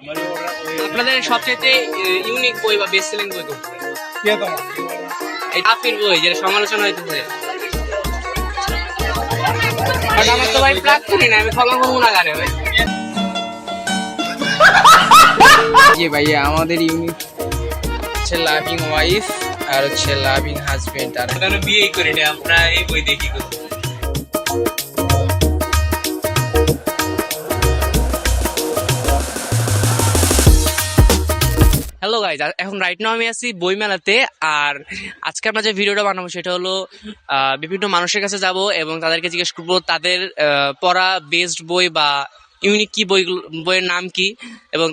আপনাদের সবচেয়ে ইউনিক বই বা বেস্ট সেলিং বই কোনটা? এই কাফির বই যেটা সমালোচনা হইতেছে। আমার তো ভাই প্রাপ্তি না, আমি ক্ষমা করবো না গারে ভাই। জি ভাইয়া, আমাদের ইউনিক হচ্ছে লাভিং ওয়াইফ আর হচ্ছে লাভিং হাজবেন্ড। আর কেন বিয়ে করি না আমরা এই বই দেখি করি। হ্যালো গাইজ, এখন রাইট নাও আমি আছি বই মেলাতে। আর আজকে আমরা যে ভিডিওটা বানাবো সেটা হলো বিভিন্ন মানুষের কাছে যাব এবং তাদেরকে জিজ্ঞেস করবো তাদের পড়া বেস্ট বই বা ইউনিক কি বইয়ের নাম কি এবং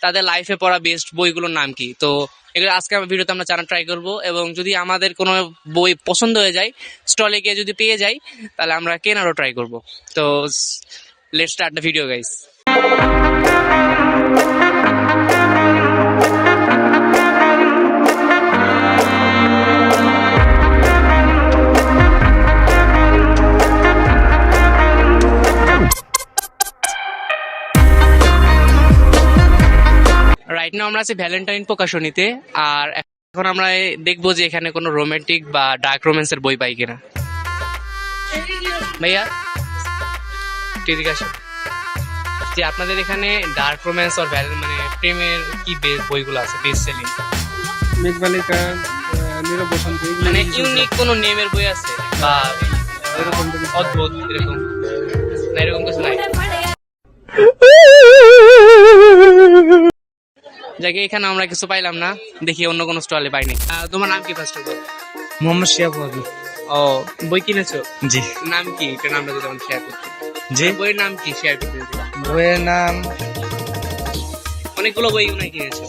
তাদের লাইফে পড়া বেস্ট বইগুলোর নাম কি। তো এগুলো আজকে আমার ভিডিওতে আমরা জানার ট্রাই করবো এবং যদি আমাদের কোনো বই পছন্দ হয়ে যায়, স্টলে গিয়ে যদি পেয়ে যাই, তাহলে আমরা কেনারও ট্রাই করবো। তো let's start the video guys. Right now আমরা আছি ভ্যালেন্টাইন প্রকাশনীতে। আর এখন আমরা দেখবো যে এখানে কোনো রোমান্টিক বা ডার্ক রোম্যান্সের বই পাই কিনা। ভাইয়া ঠিক আছে, যে আপনাদের এখানে ডার্ক রোম্যান্স আর মানে প্রেমের কি বইগুলো আছে বেস্ট সেলিং? মেঘবালিকা, নীরব বসন্ত, মানে ইউনিক কোনো নেমের বই আছে বা এরকম অদ্ভুত এরকম না? এরকম কিছু নাই। যাকে এখানে আমরা কিছু পাইলাম না, দেখি অন্য কোনো স্টলে পাইনি। তোমার নাম কি first of all? Mohammad Shiyab Ali. ও, বই কিনেছো? জি। নাম কি? এটা নামটা যদি আমাকে শেয়ার করতে। জি। বইয়ের নাম কি শেয়ার করতে? বইয়ের নাম অনেকগুলো বই মনে কিনেছো।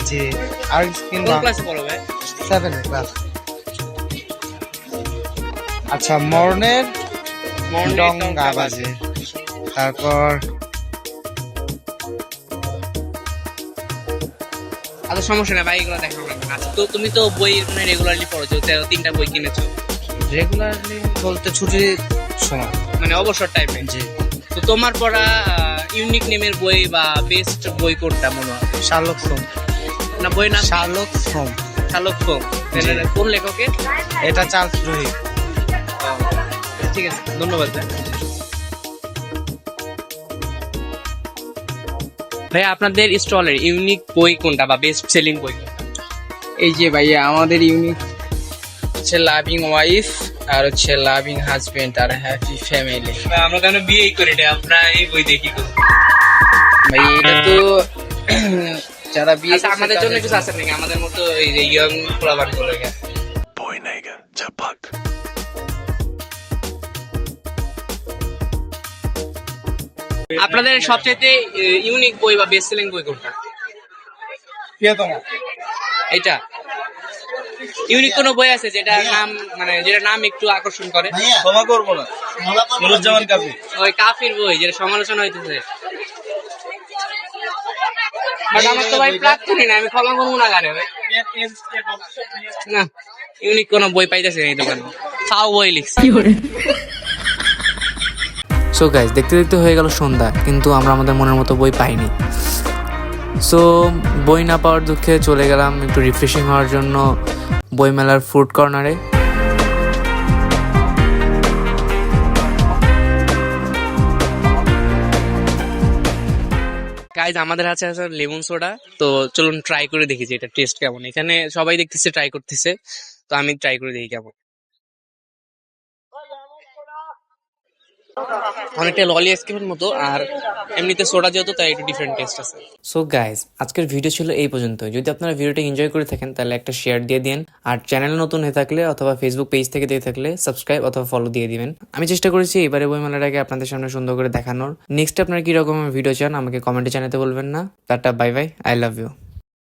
জি। আর কোন ক্লাসে পড়ো ভাই? 7 ক্লাস। আচ্ছা, মরনের ডঙ্গা বাজে। তারপর আচ্ছা সমস্যা না ভাই, এগুলো দেখাবো না। আচ্ছা, তো তুমি তো বই মানে রেগুলারলি পড়ো, যেহেতু 3টা বই কিনেছো। রেগুলারলি বলতে ছুটির সময়, মানে অবসর টাইমে। জি। তো তোমার পড়া ইউনিক নেমের বই বা বেস্ট বই কোনটা মনে হয়? Sherlock Holmes. না, বইয়ের নাম শার্লক হোমস। Sherlock Holmes. কোন লেখকের? এটা চার্লস রুহি। ঠিক আছে, ধন্যবাদ ভাই। ভাই আপনাদের স্টলের ইউনিক বই কোনটা বা বেস্ট সেলিং বই কোনটা? এই যে ভাইয়া, আমাদের ইউনিক হচ্ছে লাভিং ওয়াইফ আর হচ্ছে লাভিং হাজবেন্ড আর হ্যাপি ফ্যামিলি। আমরা কেন বিয়ে করি না আমরা এই বই দেখি করি। ভাই এটা তো যারা বিয়ে আচ্ছা, আমাদের জন্য কিছু আছে নাকি? আমাদের মতো এই যে ইয়ং পোলাপান গুলো বই নাই গা ঝাপাক। আপনাদের সবচেয়ে ইউনিক বই বা বেস্ট সেলিং বই কোনটা? এটা ইউনিক কোনো বই আছে যেটা নাম মানে যেটা নাম একটু আকর্ষণ করে? ক্ষমা করবো না, নুরুজ্জামান কাফি। ওই কাফির বই যেটা সমালোচনা হইতেছে। আমার তো ভাই প্রাপ্তি না, আমি ক্ষমা করবো না গারে ভাই। না, ইউনিক কোনো বই পাইতেছি না এই দোকানে। তাও বই লিখছি। সো গাইজ, দেখতে দেখতে হয়ে গেল সন্ধ্যা, কিন্তু আমরা আমাদের মনের মতো বই পাইনি। সো বই না পাওয়ার দুঃখে চলে গেলাম একটু রিফ্রেশিং হওয়ার জন্য বইমেলার ফুড কর্নারে। গাইজ আমাদের আছে লেমন সোডা, তো চলুন ট্রাই করে দেখি যে এটা টেস্ট কেমন। এখানে সবাই দেখতেছে ট্রাই করতেছে, তো আমি ট্রাই করে দেখি কেমন। অনেকটা ললি আইসক্রিমের মতো, আর এমনিতে সোডা যেহেতু তাই একটু ডিফারেন্ট টেস্ট আছে। সো গাইজ, আজকের ভিডিও ছিল এই পর্যন্ত। যদি আপনারা ভিডিওটা এনজয় করে থাকেন তাহলে একটা শেয়ার দিয়ে দিন, আর চ্যানেল নতুন হয়ে থাকলে অথবা ফেসবুক পেজ থেকে দিয়ে থাকলে সাবস্ক্রাইব অথবা ফলো দিয়ে দিবেন। আমি চেষ্টা করেছি এবারে বইমেলার আগে আপনাদের সামনে সুন্দর করে দেখানোর। নেক্সট আপনারা কি রকমের ভিডিও চান আমাকে কমেন্টে জানাতে বলবেন না। Tata, bye bye, I love you.